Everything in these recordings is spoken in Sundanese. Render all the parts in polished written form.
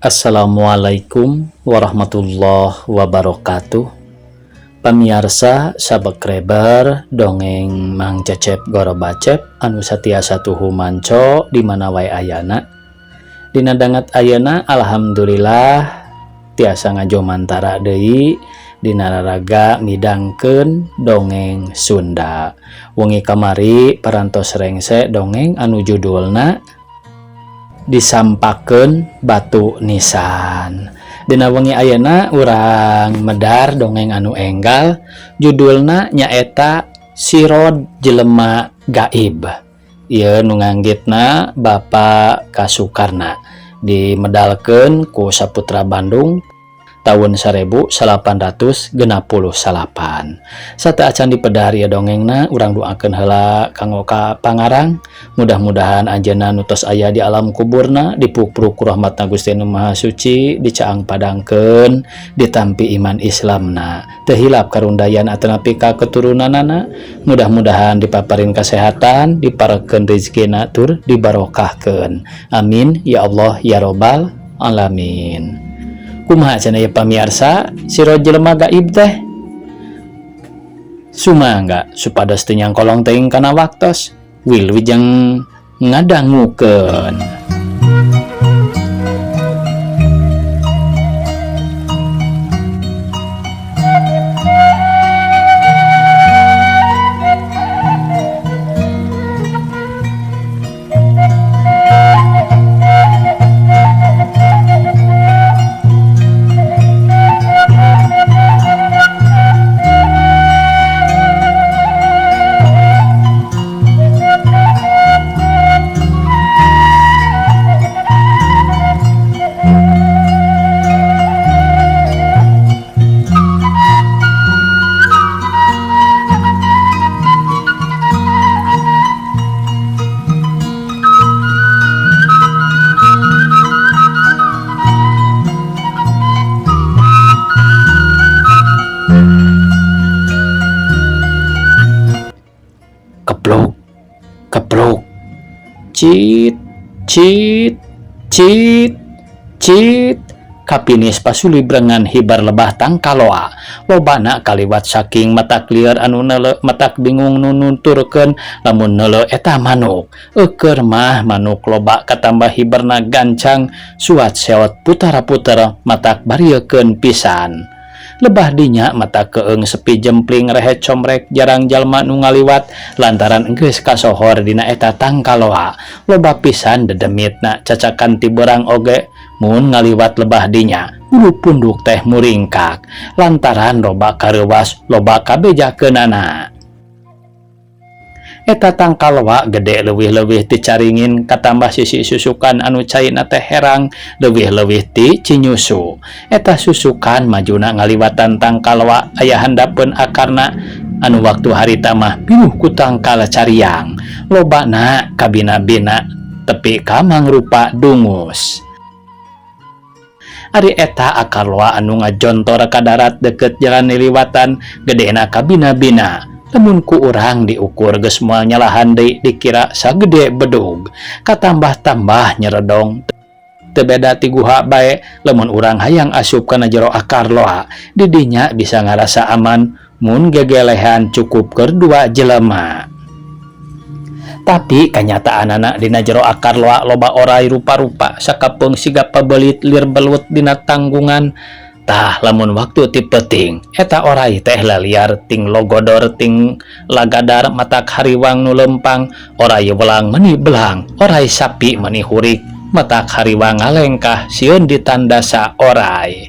Assalamualaikum warahmatullahi wabarakatuh. Pamirsa sabekreber dongeng Mang Cecep Gorobacep anu satiasa tuhu manco di mana wae ayana. Dina dangat ayeuna alhamdulillah tiasa ngajomantara deui dina raraga midangkeun dongeng Sunda. Wengi kamari parantos rengse dongeng anu judulna Disampakeun Batu Nisan. Dina wengi ayeuna urang medar dongeng anu enggal judulna nyaeta Sirod Jelema Gaib. Ieu nu nganggitna Bapak Kasukarna dimedalkeun ku Saputra Bandung tahun 1868. Sate acan dipedar ieu dongengna urang doakeun heula kanggo ka pangarang, mudah-mudahan anjeunna nu tos aya di alam kuburna dipupuk ku rahmatna Gusti Nu Maha Suci, dicaang padangkeun, ditampi iman Islamna, teu hilap karundayan atanapi ka keturunanana, mudah-mudahan dipaparin kasehatan, diparekeun rezekina tur dibarokahkeun. Amin ya Allah ya robbal alamin. Kumaha cenah ya pamirsa, Sirod Jelema Gaib teh? Sumangga supados teu nyangkolong teuing kana waktos, wilujeng ngadangukeun. Kepluk, kepluk, cit, cit, cit, cit. Kapinis pasuli brengan hibar lebah tangkaloa. Lobana kaliwat saking matak lieur anu neuleu matak bingung nu nuturkeun lamun neuleu eta manuk. Eukeur mah manuk loba katambah hibarna gancang suat seot putara-putara matak bariekeun pisan. Lebah dinya mata keeng sepi jempling rehe comrek jarang jalma nu ngaliwat lantaran geus kasohor dina eta tangkaloa. Loba pisan dedemitna cacakan ti beurang oge mun ngaliwat lebah dinya bulu punduk teh muringkak lantaran loba kareuwas loba kabejakeunana. Eta tangkaloa gede leuwih-leuwih ti caringin katambah sisi susukan anu caina teh herang leuwih-leuwih ti cinyusu. Eta susukan majuna ngaliwatan tangkaloa aya handapeun akarna anu waktu harita mah pinuh ku tangkal cariang. Lobana kabina-bina tepi ka mangrupa dungus. Ari eta akar loa anu ngajontor ka darat deket jalan niliwatan gedena kabina-bina. Lamun ku urang diukur geus moal nyalahan deui dikira sagede bedug, katambah-tambah nyeredong teu beda ti guha bae. Lamun urang hayang asup kana jero akar loa didinya bisa ngarasa aman mun gegelehan cukup keur dua jelema. Tapi kanyataanana dina jero akar loa loba orai rupa-rupa sakapeung siga pabelit lir belut dina tanggungan. Tah lamun waktu ti peuting eta orai teh laliar ting logodor ting lagadar matak hariwang nu lempang, orai belang meni belang, orai sapi meni hurik, matak hariwang ngalengkah sieun ditandasa orai.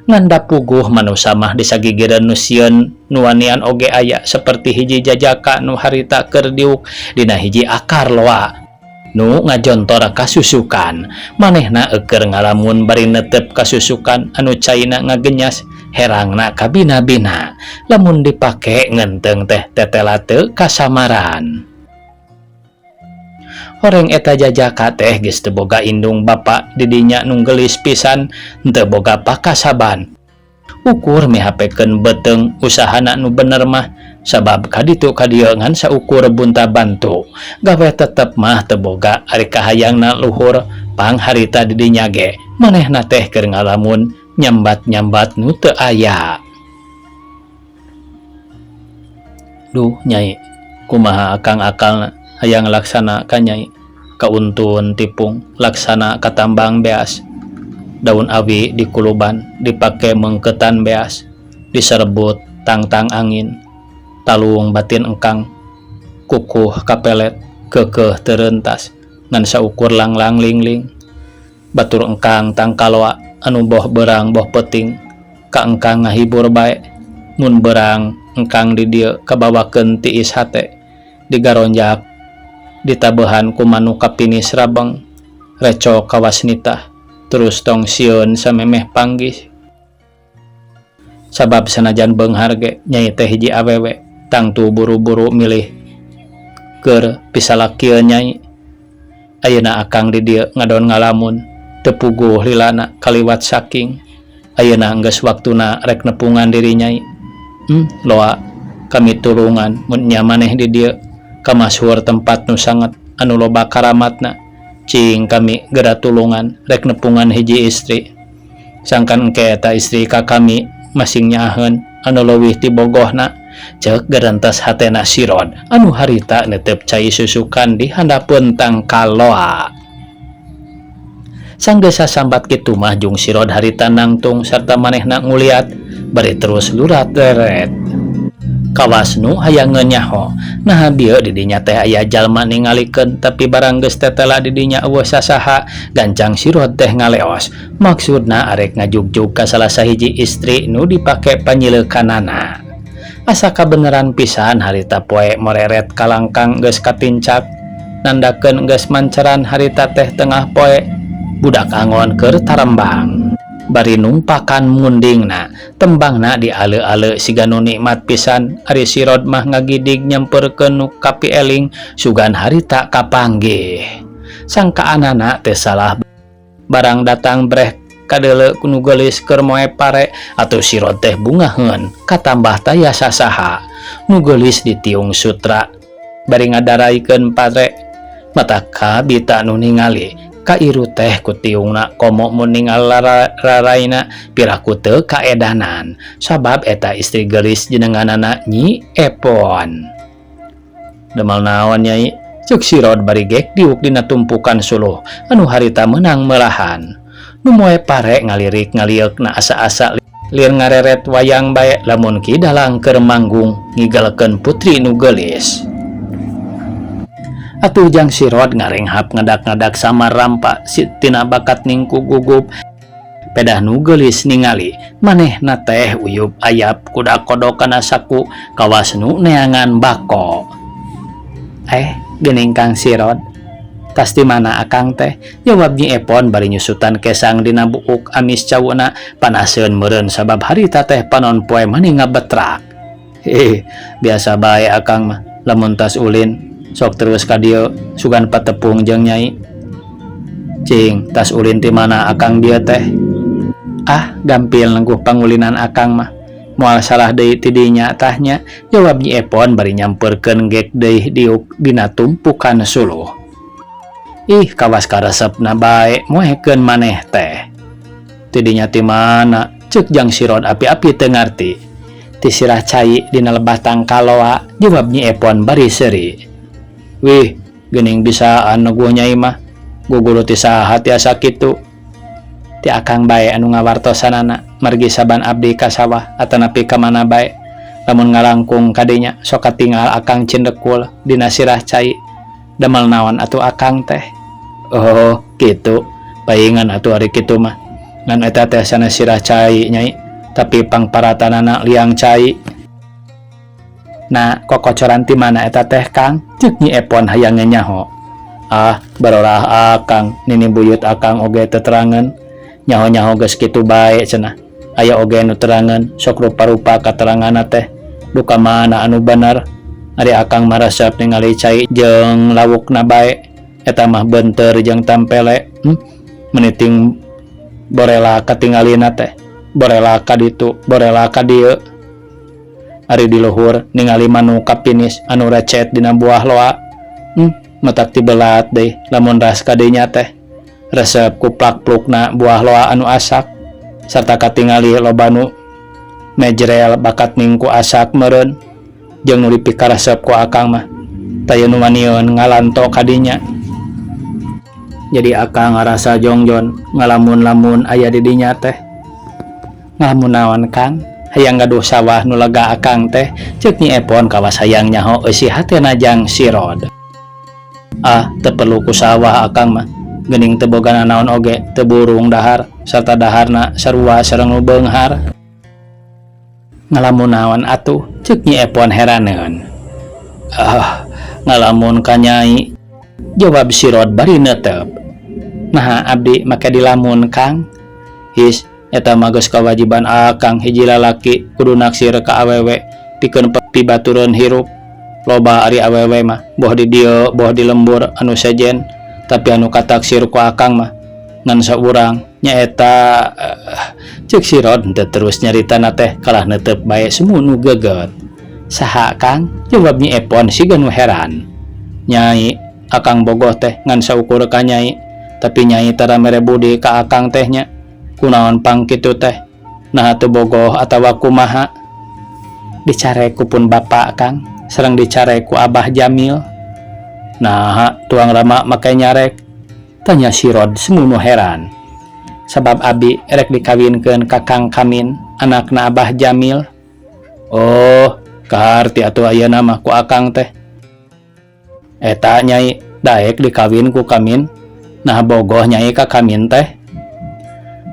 Nganda puguh manusa mah disagigireun nu sieun nuanian oge aya saperti hiji jajaka nu harita keur diuk dina hiji akar loa nu ngajontor kasusukan. Manehna eukeur ngalamun bari netep kasusukan anu caina ngagenyas herangna kabina-bina lamun dipake ngenteng teh tetela teu kasamaran. Horeng eta jajaka teh geus teu boga indung bapa didinya nu geulis pisan, teu boga pakasaban. Ukur mihapekeun beteung usahana nu bener mah sabab kaditu kadieu ngan saukur bunta bantu gawe tetep mah teboga ari kahayangna luhur pang harita di dinya ge manehna teh keur ngalamun nyambat-nyambat nu teu aya. Duh Nyai, kumaha akang akalna hayang laksana ka Nyai, kauntun tipung laksana katambang beas, daun awi dikuluban dipake mengketan beas, diserebut tang-tang angin, talung batin engkang kukuh kapelet kekeh terentas ngan saukur lang-lang lingling, batur engkang tang kalwa anu boh berang boh peting ka engkang ngahibur bae, mun berang engkang di dieu kabawakeun tiis hate digaronjak ditabehan ku manu kapinis rabeng reco kawasnita terus tong sieun samemeh panggih, sabab sanajan beunghar ge Nyai teh hiji awewe tangtu buru-buru milih keur pisalakieun Nyai. Ayeuna akang di dieu ngadon ngalamun teu puguh lilana kaliwat saking ayeuna geus waktuna rek nepungan diri Nyai. Loa kami tulungan mun nya maneh di dieu kamasuhur tempat nu sangat anu loba karamatna, cing kami gera tulungan rek nepungan hiji istri sangkan engke eta istri ka kami masing nyaheun anu leuwih ti bogohna, ceuk gerentas hatena si Rod anu harita netep cai susukan di handapeun tang kaloa. Sanggeus sasambat kitu mah jung si Rod harita nangtung sarta manehna nguliat bari terus lurat deret. Kawas nu hayang nyaho nah dieu di dinya teh aya jalma ningalikeun tapi barang geus tetela di dinya eueuh sasaha gancang si Rod teh ngaleos, maksudna arek ngajugjug ka salah sahiji istri nu dipake panyileukanana. Asa kabeneran pisan harita poe moreret kalangkang geus katincak nandakeun geus manceran harita teh tengah poe budak angon keur tarembang. Bari numpakan mundingna tembangna diale-ale siga nu nikmat pisan ari si Rod mah ngagidig nyamperkeun nu kapi eling sugan harita kapanggih. Sangkaanana teu salah barang datang breh kadeule nu geulis keur moe pare atuh si Rod teh bungaheun katambah taya sasaha nu geulis ditiung sutra bari ngadaraikeun pare mata kabita nu ningali kairu teh ku tiungna komo mun ningal raraina piraku teu kaedanan sabab eta istri geulis jenenganana Nyi Epon. Demal naon Nyai, ceuk si Rod bari gek diuk dina tumpukan suluh anu harita meunang melahan nu moe pare ngalirik ngalieukna asa-asa lir ngareret wayang bae lamun ki dalang keur manggung ngigalkeun putri nu geulis. Atuh jang si Rod ngarenghap ngadak-ngadak samar rampa si tina bakat ningku gugup pedah nu geulis ningali manehna teh uyup ayap kuda kodokana saku kawas nu neangan bako. Geuning Kang si Rod, tas di mana akang teh? Jawab Nyi Epon bari nyusutan kesang dina buuk amis cawuna panaseun meureun sabab harita teh panon poe mani ngabetrak. Biasa bae akang mah lamun tas ulin sok terus ka dieu sugan patepung jeung Nyai. Cing, tas ulin ti mana akang dia teh? Gampil nengguh pangulinan akang mah. Moal salah deui ti dinya tahnya, jawab Nyi Epon bari nyamperkeun gek deui diuk dina tumpukan suluh. Kawas karesepna bae moekeun maneh teh. Ti dinya ti mana? Ceuk jang si Rod api-api teu ngarti. Ti sirah cai dina lebah tang kaloa, jawab Nyi Epon bari seuri. Wih, geuning bisaan nuguh Nyai mah. Guguru ti saha tiasa kitu. Ti akang bae anu ngawartosanana margi saban abdi ka sawah atanapi ka mana bae. Lamun ngalangkung ka dinya sok katinggal akang cindekul dina sirah cai. Damel naon atuh akang teh? Oh, kitu. Paingan atuh ari kitu mah. Ngan eta teh sanes sirah cai Nyai, tapi pangparatanana liang cai. Nah, kokocoran ti mana eta teh Kang? Ceuk Nyi Epon hayang nyaho. Barorah akang, nini buyut akang oge teu terangeun. Nyaho-nyaho geus kitu bae cenah. Aya oge nu terangeun, sok rupa-rupa kateranganna teh. Duka mana anu bener? Ari akang mah resep ningali cai jeung lawukna bae. Eta mah beunteur jeung tampele. Meniting borela katingalina teh. Borela ka ditu, borela ka dieu. Ari di luhur ningali manu kapinis anu recet dina buah loa. Matak tibelat deh lamun ras kadenya teh resep kuplak plukna buah loa anu asak sarta katingali loba nu mejrel bakat ningku asak meureun jeung nu dipikaresep ku akang mah taya nu manieun ngalanto kadinya. Jadi akang ngarasa jongjon ngalamun-lamun aya di dinya teh. Ngalamun naon Kang? Hayang gaduh sawah nu lega akang teh ceuk Nyi Epon kawas hayang nyaho eusi hatena jang sirod. Teu perlu ku sawah akang mah geuning teu boga naon oge, teu burung dahar sarta daharna sarua sareng nu beunghar. Ngalamun naon atuh ceuk Nyi Epon heraneun. Ngalamun ka Nyai, jawab sirod bari neuteup. Nah abdi make dilamun Kang. His eta mah geus kawajiban akang hiji lalaki kudu naksir ka awewe pikeun pibatureun hirup. Loba ari awewe mah boh di dieu boh di lembur anu sejen, tapi anu kataksir ku akang mah ngan saurang nyaeta ceuk sirod henteu terus nyaritana teh kalah neuteup bae semu nu geget. Saha Kang? Jawab Nyi Epon siga nu heran. Nyai, akang bogoh teh ngan saukur ka Nyai, tapi Nyai tara mere budi ka akang teh nya. Kunaon pang kitu teh? Nah teu bogoh atawa kumaha? Dicarek ku pun bapak Kang, sareng dicarek ku Abah Jamil. Nah tuang rama make nyarek? Tanya sirod semu nu heran. Sabab abi rek dikawinkeun ka Kang Kamin, anakna Abah Jamil. Oh, kaharti atuh ayeuna mah ku akang teh. Eta Nyai daek dikawin ku Kamin. Nah bogoh Nyai ka Kamin teh.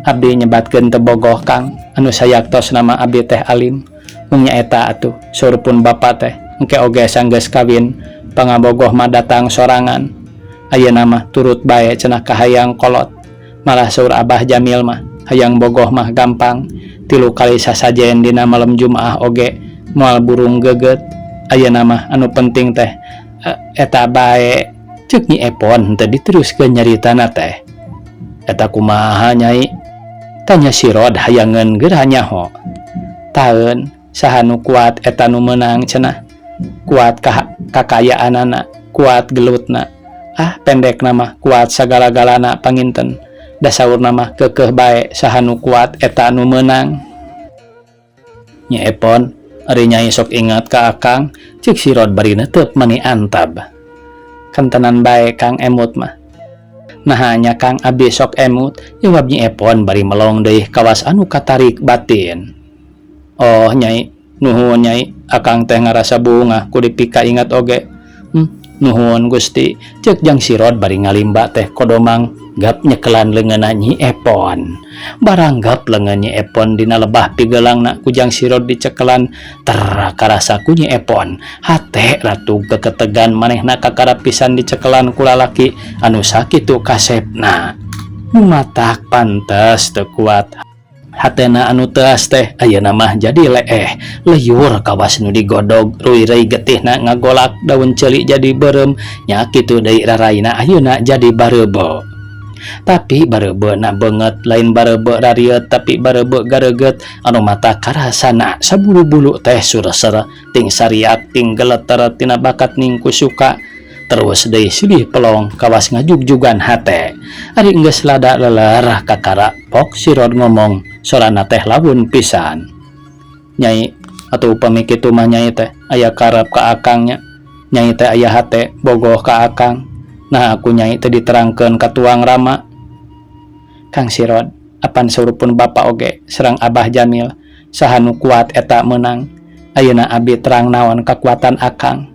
Abdi nyebatkeun teu bogoh Kang, anu sayaktos nama abdi teh alim. Mung nyaeta atuh surpun bapa teh engke oge sanggeus kawin pangabogoh mah datang sorangan. Ayeuna mah turut bae cenah kahayang kolot. Malah saur Abah Jamil mah hayang bogoh mah gampang. 3 kali sasajen dina malam Jumaah oge moal burung geget. Ayeuna mah anu penting teh eta bae. Ceuk Nyi Epon henteu diteruskeun nyaritana teh. Eta kumaha Nyai? Tanya sirod hayangeun geura nyaho. Taeun saha nu kuat eta nu meunang cenah. Kuat kakayaanana, kuat gelutna. Pendek nama kuat sagala-galana panginten. Da saurna mah keukeuh bae saha nu kuat eta nu meunang. Nyi Epon, ari Nyai sok ingat ka akang, ceuk sirod bari neuteup mani antab. Kantenan bae Kang emut mah. Nah nya Kang abdi sok emut, jawab Nyi Epon bari melong deui kawas anu katarik batin. Oh Nyai, nuhun Nyai, akang teh ngarasa bunga ku dipika ingat oge. Nuhun Gusti, ceuk jang sirod bari ngalimba teh kodomang gap nyekelan leungeunna Nyi Epon. Barang gap leungeun Nyi Epon dina lebah pigeulangna ku jang sirod dicekelan tera karasa ku Nyi Epon. Hate ratu keketegan manehna kakarap pisan dicekelan ku lalaki anu sakitu kasepna. Nu matak pantes teu kuat hatena anu teuas teh ayeuna mah jadi leeh leyur kawas nu digodog ruirei getihna ngagolak daun ceuli jadi beureum nya kitu deui raraina ayeuna jadi bareubeuk. Tapi bareubeuna beungeut lain bareubeuk rariet tapi bareubeuk gareget anu mata karasana sabulu-bulu teh sureser ting sariak ting geleter tina bakat ningku suka. Terus deui silih pelong kawas ngajugjugan hate. Ari geus lada lelerah kakara pok sirod ngomong sorana teh lawun pisan. Nyai atuh upami kitu mah Nyai teh aya karep ka akangnya. Nyai teh aya hate bogoh ka akang. Nah aku Nyai teh diterangkeun ka tuang rama. Kang Sirod, apan surupun bapa oge sareng Abah Jamil saha nu kuat eta meunang. Ayeuna abdi terang naon kakuatan akang.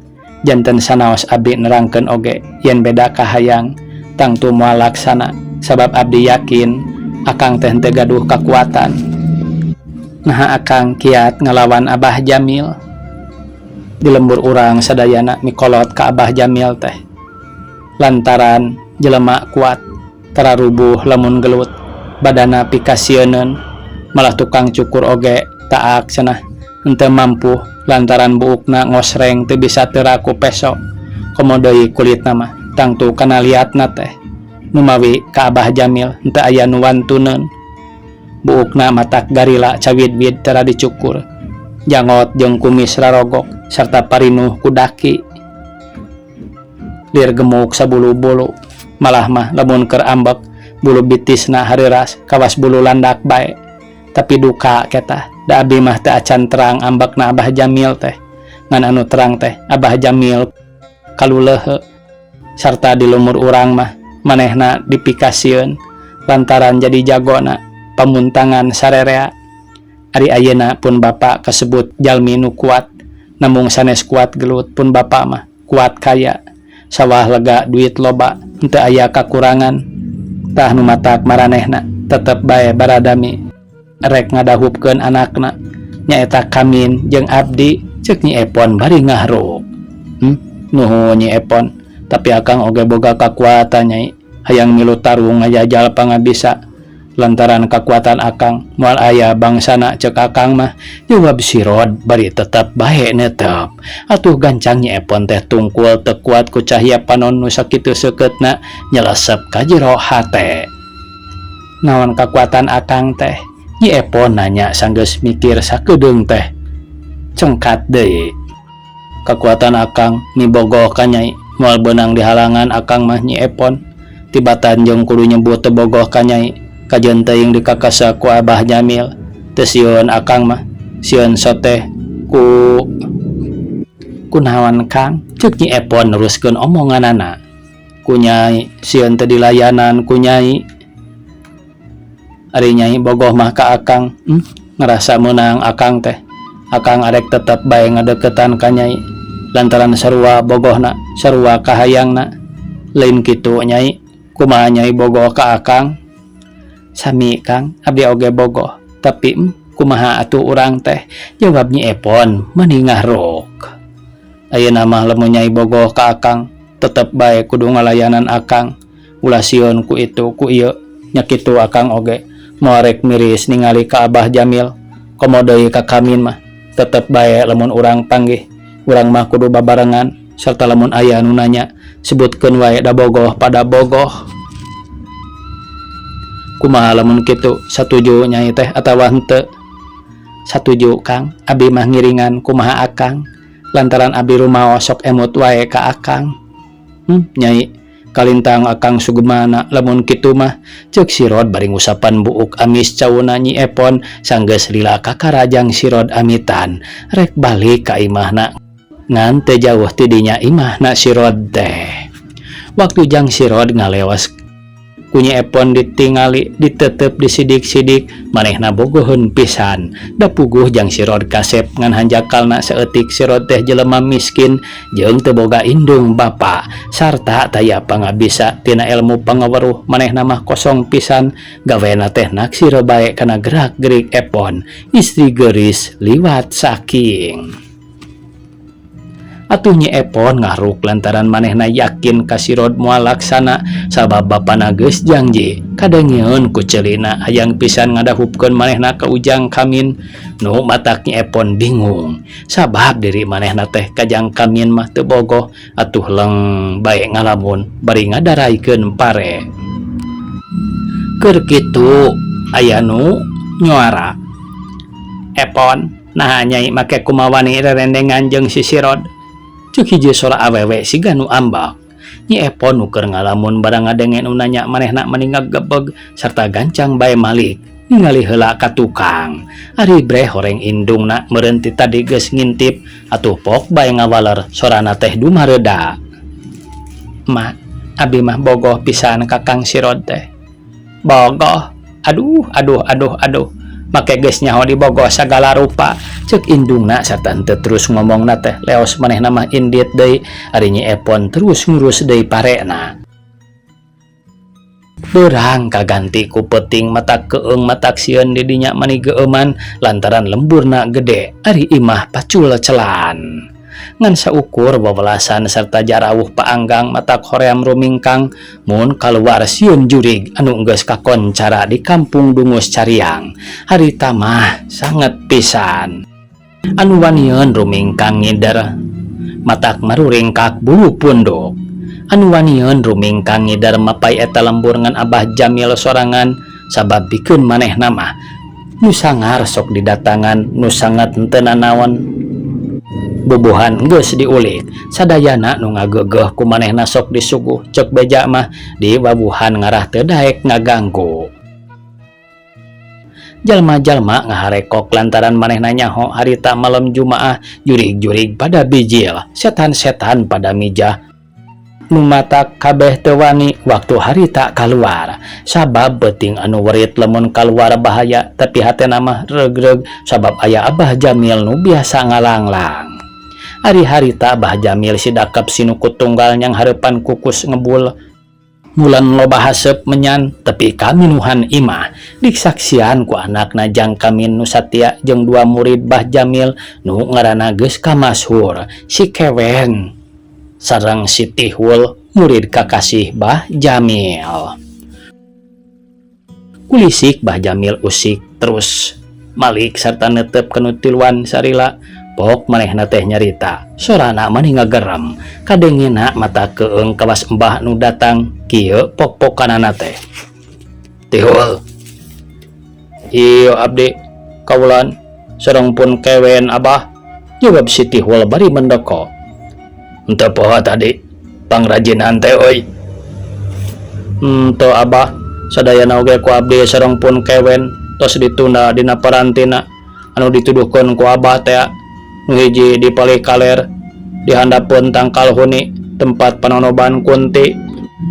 Janten sanaos abdi nerangkeun oge yen beda kahayang tangtu moal laksana sabab abdi yakin akang teh teu gaduh kakuatan. Nah akang kiat ngalawan Abah Jamil. Di lembur urang sadayana mikolot ka Abah Jamil teh. Lantaran jelema kuat tara rubuh lamun gelut badana pikasieun malah tukang cukur oge taak cenah henteu mampu lantaran buukna ngosreng teu bisa teraku peso. Komo deui kulitna mah tangtu kana liatna teh nu mawi ka Abah Jamil henteu aya nu wantuneun. Buukna matak garila cawid-wid tara dicukur. jangot jeung kumis rarogok sarta parinuh ku daki. Lir gemuk sabulu-bulu, malah mah lamun keur ambek bulu bitisna hariras kawas bulu landak bae. Tapi duka ketah, da abi mah teu acan terang ambekna Abah Jamil teh. Ngan anu terang teh Abah Jamil kaluleuheu sarta di lumur urang mah manehna dipikasieun lantaran jadi jagona pamuntangan sarerea. Ari ayeuna pun bapa kasebut jalmi nu kuat, namung sanes kuat gelut pun bapa mah kuat kaya. Sawah lega duit loba, henteu aya kakurangan. Tah nu matak maranehna tetep bae baradami rek ngadahupkeun anakna nyaeta Kamin jeung Abdi, ceuk Nyi Epon bari ngahruk. Nuhun Nyi Epon, tapi akang oge boga kakuatan Nyai, hayang milu tarung ngajajal pangabisa. Lantaran kakuatan akang moal aya bangsana ceuk akang mah jawab sirod bari tetep bae netep. Atuh gancang Nyi Epon teh tungkul teu kuat ku cahya panon nu sakitu seukeutna nyelesep ka jero hate. Naon kakuatan akang teh? Nyi Epon nanya sanggeus mikir sakedeung teh. Cengkat deui. Kakuatan akang mibogoh ka Nyai, moal beunang di halangan akang mah Nyi Epon tibatan jeung kudu nyebut teu bogoh ka Nyai. Kajian teuing dikakasa ku Abah Jamil, teu sieun akang mah sieun soteh ku naon Kang, ceuk Nyi Epon neruskeun omonganana. Ku Nyai sieun teu dilayanan ku Nyai. Ari Nyai bogoh mah ka akang, ngerasa meunang akang teh. Akang arek tetep bae ngadeukeutan ka Nyai lantaran sarua bogohna, sarua kahayangna. Lain kitu Nyai, kumaha Nyai bogoh ka akang? Sami Kang, abdi oge bogoh, tapi kumaha atuh urang teh? Jawab Nyi Epon meuni ngahruk. Ayeuna mah lamun Nyai bogoh ka akang, tetep bae kudu ngalayanan akang. Ulah sieun ku itu ku ieu, nya kitu akang oge moal rek miris ningali ka Abah Jamil. Komo deui ka Kamin mah, tetep bae lamun urang panggih, urang mah kudu babarengan, sarta lamun aya nu nanya, sebutkeun wae da bogoh pada bogoh. Kumaha lamun kitu, satuju Nyai teh atawa henteu? Satuju Kang, abi mah ngiringan kumaha akang, lantaran abi rumaos sok emut wae ka akang. Nyai, kalintang akang sugemana lamun kitu mah, ceuk sirod bari ngusapan buuk amis cauna Nyi Epon sanggeus lila ka karajang sirod amitan, rek balik ka imahna. Ngan teu jauh ti dinya imahna sirod teh. Waktu jang sirod ngalewas ku Nyi Epon ditingali ditetep disidik-sidik, manehna bogoheun pisan. Da puguh jang sirod kasep ngan hanjakalna saeutik sirod teh jelema miskin jeung teu boga indung bapa sarta taya pangabisa tina ilmu pangaweruh. Manehna mah kosong pisan, gaweana teh naksir bae kana gerak-gerik Epon, istri geuris liwat saking. Atuh Nyi Epon ngahruk lantaran manehna yakin ka sirod moal laksana sabab bapana geus janji kadengieun ku ceulina hayang pisan ngadahupkeun manehna ka ujang Kamin. Nu matak Nyi Epon bingung sabab diri manehna teh kajang Kamin mah teu bogoh, atuh leng bae ngalamun bari ngadaraikeun pare. Keur kitu aya nu nyuara, Epon nah Nyai make kumawani rerendengan jeung si sirod. Ceuk hiji sora awewe siga nu ambak. Nyi Epon nuker ngalamun barang ngadengen nu nanya manehna meuni ngagebeg sarta gancang bae malik ningali heula ka tukang. Ari breh horeng indungna meureun ti tadi geus ngintip, atuh pok bae ngawaler sorana teh dumareda. Mak, abi mah bogoh pisan ka Kang Sirod teh. Bogoh? Aduh. Make geus nyaho dibogoh sagala rupa, ceuk indungna sarta henteu terus ngomongna teh leos manehna mah indit deui. Ari Nyi Epon terus ngurus deui parena. Beurang kaganti ku peuting matak keung matak sieun di dinya mani geuman lantaran lemburna gede. Ari imah pacul celan. Ngan saukur wawelasan serta jarawuh paanggang matak hoream rumingkang mun kaluar sieun jurig anu geus kakoncara di kampung Dungus Cariang. Harita mah sangat pisan. Anu wanieun rumingkang ngidar matak maruringkak bulu punduk. Anu wanieun rumingkang ngidar mapai eta lembur ngan Abah Jamil sorangan sabab pikeun manehna mah nu sangar sok didatangan nu sangat teu nanaon. Bubuhan geus diulik, sadayana nu ngagegeh ku manehna sok disuguh, cek beja mah di babuhan ngarah teu daek ngaganggu. Jalma-jalma ngaharekok lantaran manehna nyaho harita malam Jumaah, jurig-jurig pada bijil, setan-setan pada mijah. Nu matak kabeh teu wani waktu harita kaluar, sabab beuting anu werit lamun kaluar bahaya, tapi hatena mah regreg sabab aya Abah Jamil nu biasa ngalanglang. Ari harita Abah Jamil sidakap sinuku tunggal yang hareupan kukus ngebul. Mulan loba haseup menyan, tapi kaminuhan imah diksaksian ku anakna Jang Kamin nu satia jeung 2 murid Bah Jamil nu ngaranna geus kamasyhur, si Kewen sareng si Tihul, murid kakasih Bah Jamil. Kulisik Bah Jamil usik terus malik sarta neuteup kenutiluan sarila. Pok manehna teh nyarita, sorana mani ngagerem, kadengina mata keung kawas embah nu datang, kieu pok-pokanana teh. Tihul. Ieu abdi kaulan sareng pun Kewen Abah, jawab si Tihul bari mendeko. Henteu poho tadi, pangrajinan teh euy. Henteu Abah, sadayana oge ku abdi sareng pun Kewen tos ditunda dina parantina anu dituduhkeun ku Abah teh. Nu hiji di Palih Kaler di handapun tangkal huni tempat panonoban Kunti,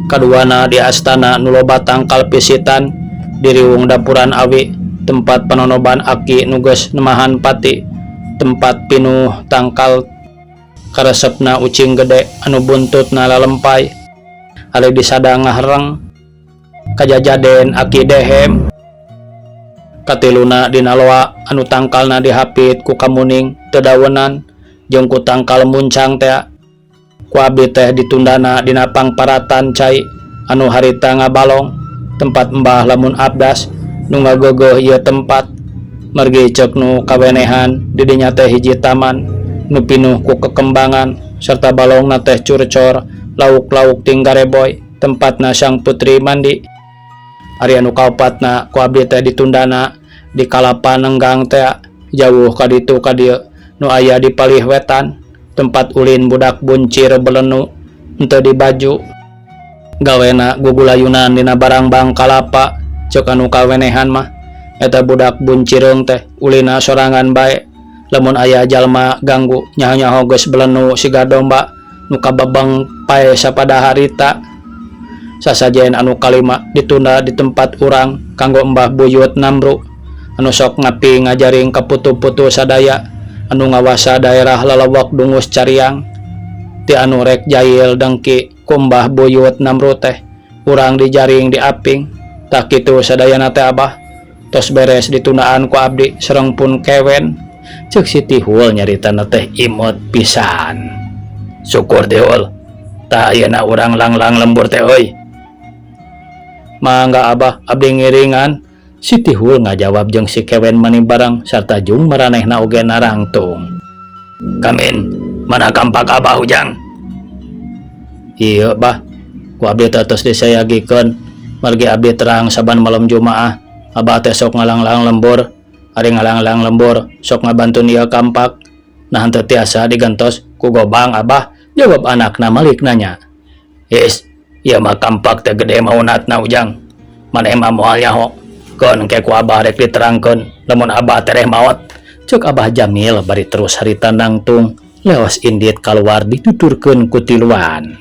kaduana di Astana nu loba tangkal pisitan di riwung dapuran Awi tempat panonoban Aki nu geus nemahan pati, tempat pinuh tangkal karesepna ucing gede anu buntutna lalempay, ali di Sadang Ngahreng kajajaden Aki Dehem, katiluna dina loa anu tangkalna dihapit ku kamuning tedawenan jeung ku tangkal muncang teh ku abdi teh ditundana dina pangparatan cai anu harita ngabalong tempat Mbah lamun abdas nu ngageueuh ieu tempat mergi ceuk nu kawenehan di dinya teh hiji taman nu pinuh ku kekembangan serta balongna teh curcor lauk-lauk tinggareboy tempatna Sang Putri mandi. Ari anu kaopatna ku abdi teh ditundana di Kalapa Nenggang teh jauh ka ditu ka dieu nu aya di Palih Wetan tempat ulin budak buncir belenu henteu di baju gawena gugulayunan dina barang bang kalapa ceuk anu kawenehan mah eta budak buncireung teh ulina sorangan bae lamun aya jalma ganggu nyaho-nyaho geus belenu siga domba nu kababeng pae sapada harita. Sasajaen anu kalima ditunda di tempat urang kanggo Mbah Buyut Namru anu sok ngapi ngajaring kaputu-putu sadaya anu ngawasa daerah lalawak Dungus Cariang. Ti anu rek jail dengki ku Mbah Buyut Namru teh urang dijaring di aping. Tak kitu sadayana teh Abah tos beres ditundaan ku abdi sareng pun Kewen. Ceuk si Tihul nyaritana teh imut pisan. Syukur Tihul, tah ayeuna urang langlang lembur teh euy. Mangga Abah, abdi ngiringan. Si Tihul ngajawab jeung si Kewen mani barang sarta jung maranehna oge narangtung. Kamin, mana kampak Abah ujang? Ieu Bah, ku abdi teh tos disayagikeun margi abdi terang saban malam Jumaah. Abah teh sok ngalanglang lembur, ari ngalanglang lembur sok ngabantu ieu kampak. Nah henteu tiasa digantos ku gobang Abah, jawab anakna malik nanya. Is, ieu mah kampak teh gede maunatna ujang. Maneh mah moal nyaho. Kon ke ku Abah rek diterangkeun lamun Abah tereh maot. Ceuk Abah Jamil bari terus harita nangtung leos indit kaluar dituturkeun ku tiluan.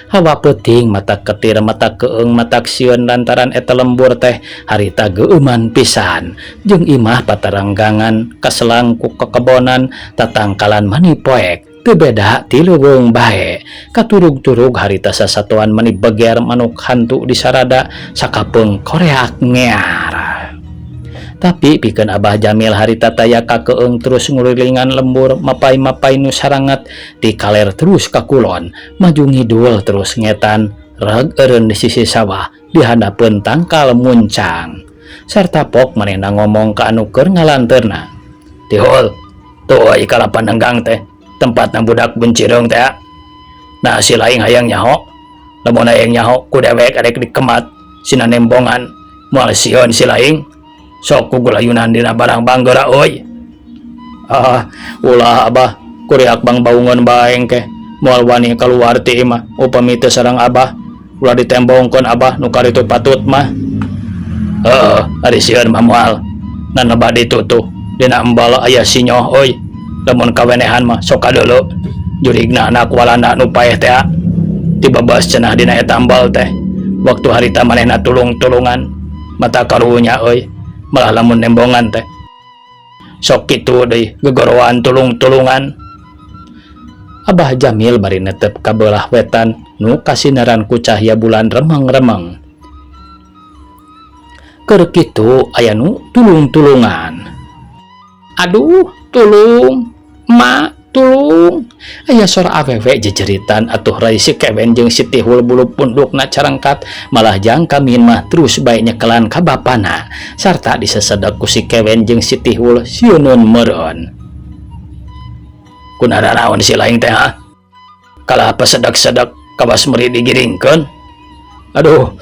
Hawa peuting mata ketir mata keung mata sieun lantaran eta lembur teh harita geuman pisan jeung imah pataranggangan kaselang ku kekebonan tatangkalan mani poek teu beda ti leuweung bae. Katurug-turug harita sasatuan mani beger manuk hantu di sarada sakapeung koreak ngear. Tapi pikeun Abah Jamil harita taya ka keung terus ngulilingan lembur mapai-mapai nu sarangat di kaler terus ka kulon maju ngidul terus ngetan reg eureun di sisi sawah di handapeun tangkal muncang sarta pok manehna ngomong ka anu keur ngalanteurna. Tihul, tuh ai Kalapa Nenggang teh tempatna budak buncireung teh. Nah si laing hayang nyaho, lamun hayang nyaho ku dewek arek dikemat sina nembongan moal sieun si laing. sok kugulayunan dina barang banggera euy. Ulah abah kuriak bang baungan baeng ke moal wani keluar ti imah upami teu sareng abah ulah ditembongkeun abah nu karitu patut mah. Ari sieun mah moal naneba ditutuh dina embal aya sinyoh euy. Lamun kawenehan mah sok kadeuleu jurigna anak walanda nu paeh teh dibabas cenah dina eta embal teh waktu harita manehna tulung-tulungan mata karunya euy malah lamun nembongan teh sok kitu deui gegorowan tulung-tulungan. Abah Jamil bari netep ka beulah wetan nu kasinaran ku cahya bulan remeng-remeng. Keur kitu aya nu tulung-tulungan. Aduh, tulung, mak, tulung. Aya sora awewe jejeritan atuh rai si Kewen jeung si Tihul bulu pundukna carengkat malah jang kamin mah terus bae nyekelan ka bapana sarta disesedek ku si Kewen jeung si Tihul sieunun meureun. Kunaon naon si laing teh kalah pasedek-sedek kawas meuri digiringkeun. Aduh,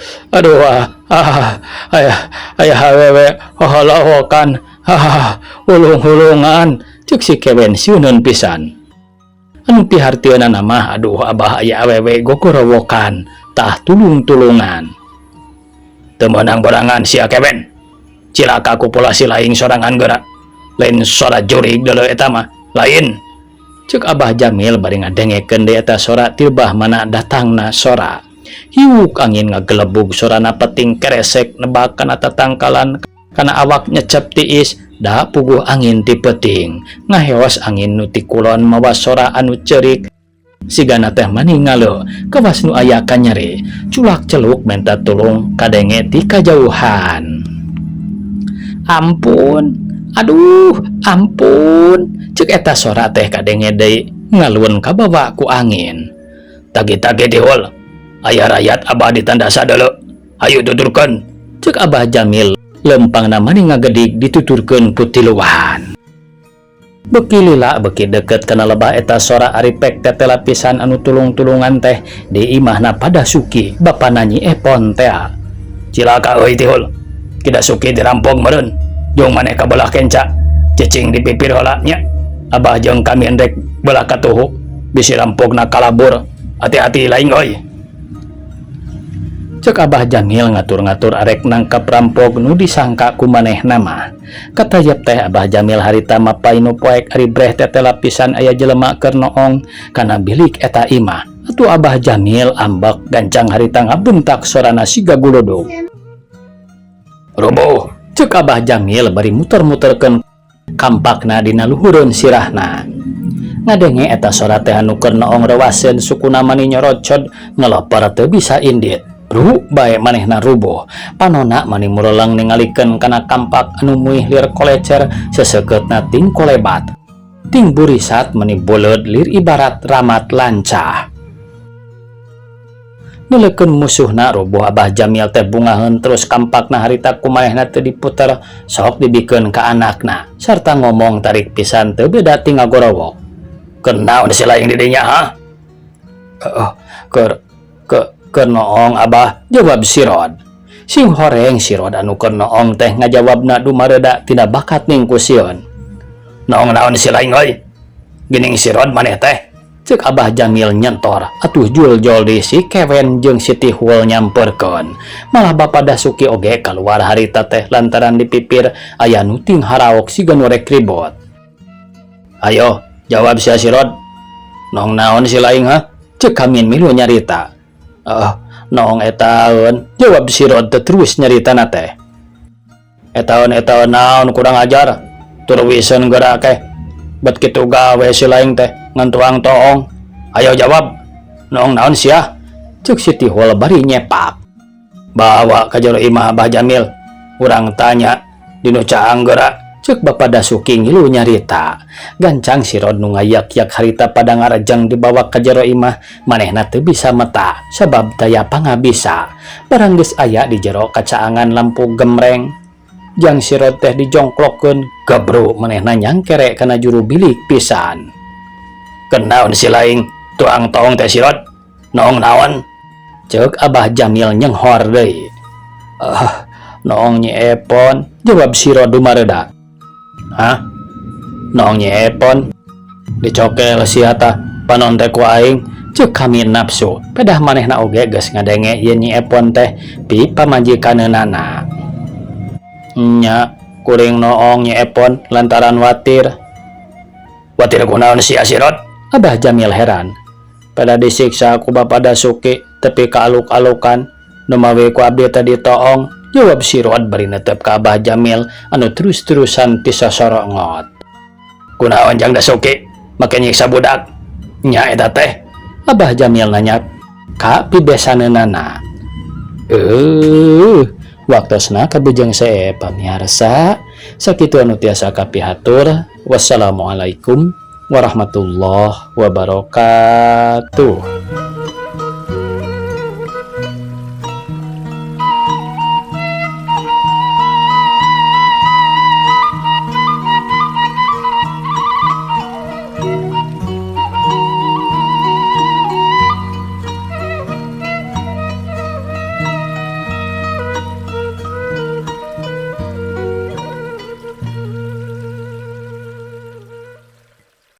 aya awewe halawokan, ulung-ulungan cek si Kewen sieunun pisan. Anu pihartieunana mah aduh abah aya awewe gogorowokan tah tulung-tulungan. Teu meunang borangan si Kewen. Cilaka ku pula si laing sorangan geura. Lain sora jurig deuleu eta mah, lain. Cek Abah Jamil bari ngadengekeun deui eta sora tilbah mana datangna sora. Hiuk angin ngagelebug sorana peting keresek nebak kana tatangkalan kana awak nyecep tiis da puguh angin ti peting ngaheos angin nu ti kulon mawa sora anu ceurik sigana teh maningaleu kawas nu aya kanyeri culak celuk menta tulung kadenge ti kajauhan. Ampun, aduh ampun cek eta sora teh kadenge deui ngaluun ka bawa ku angin. Tagi-tagi Tihul aya rakyat abah ditandasa deuleu hayu tuturkeun cek Abah Jamil lempangna mani ngagedik dituturkeun ku tiluan. Beuki lila beuki deket kana lebah eta sora ari pek teteh lapisan anu tulung-tulungan teh di imahna pada Suki bapana Nyi Epon teh. Cilaka euy Tihul kida Suki dirampok meureun jeung maneh ka belah kenca cicing dipipir heula nya. Abah jeung kami endrek belah katuhu bisi rampokna kalabur hati-hati laing euy. Cek Abah Jamil ngatur-ngatur arek nangkap rampok nu disangka ku manehna mah. Katayap teh Abah Jamil harita mapai nu poek ari breh teteh lapisan aya jelema keur noong kana bilik eta imah. Atuh Abah Jamil ambek gancang harita ngabentak sorana siga guludug. Rubuh, cek Abah Jamil bari muter-muterkeun kampakna dina luhureun sirahna. Ngadenge eta sora teh anu keur noong rewaseun sukuna mani nyorocod ngelopor teu bisa indit. Bro, bae manehna rubuh. Panona mani murelang ningalikeun kana kampak anu muih lir kolecer seseukeutna ting kolebat. Ting burisat mani buleud lir ibarat ramat lancah. Nuleukeun musuhna rubuh Abah Jamil teh bungaheun terus kampakna harita ku manehna teu diputer sok dibikeun ka anakna sarta ngomong tarik pisan teu beda ti ngagorowok. Kenaon si laing di dinya ha? Keur noong Abah, jawab si Rod. Sing horeng si Rod anu keur noong teh ngajawabna dumareda tina bakat ning ku sieun. Noong naon si laing euy? Geuning si Rod maneh teh. Cek Abah Jamil nyentor atuh jul-jol di si Kewen jeung si Tihul nyamperkeun. Malah Bapada Suki oge kaluar harita teh lantaran dipipir aya nu ting haraok siga nu rek ribut. Ayo, jawab si Rod. Noong naon si laing ha? Cek Kamin milu nyarita. Noong etaun, jawab si Rod terus nyaritana teh. Etaun naon kurang ajar, turwisen geura keh. Bet kitu gawe si laing teh ngantuang toong. Ayo jawab, noong naon sia? Cek si Tihul bari nyepak. Bawa ka jero imah Abah Jamil, urang tanya dinu caang geura. Cek Bapada Suki ngilu nyarita. Gancang si Rod nu ngayak-yak harita pada ngarejeng dibawa ka jero imah manehna teu bisa meta sabab daya pangabisa. Barang geus aya di jero kacaangan lampu gemreng. Jang si Rod teh dijongklokkeun gabro manehna nyangkere kana juru bilik pisan. Kenaon si laing tuang tong teh si Rod? Noong naon? Cek Abah Jamil nyenghor deui. Noong Nyi Epon, jawab si Rodu mareda. Hah? Noong Nyi Epon? Dicokel si Hata, panon teh ku aing, cek kami nafsu, pedah manehna oge geus ngadenge ieu Nyi Epon teh pi pamajikanana. Nya, kuring noong Nyi Epon lantaran watir. Watir kunaon si Asirot? Abah Jamil heran. Pada disiksa ku Bapak Dasuki, tepi kaaluk-alukan, numawi ku abdi tadi toong, jawab si Rod bari netep ka Abah Jamil anu terus-terusan tisa sorongot. Kunaon jang Dasuki? Make nyiksa budak? Nya eta teh? Abah Jamil nanya ka pibesaneunana. Waktosna kabujang sae pamiarsa, sakitu anu tiasa kapihatur. Wassalamualaikum warahmatullahi wabarakatuh.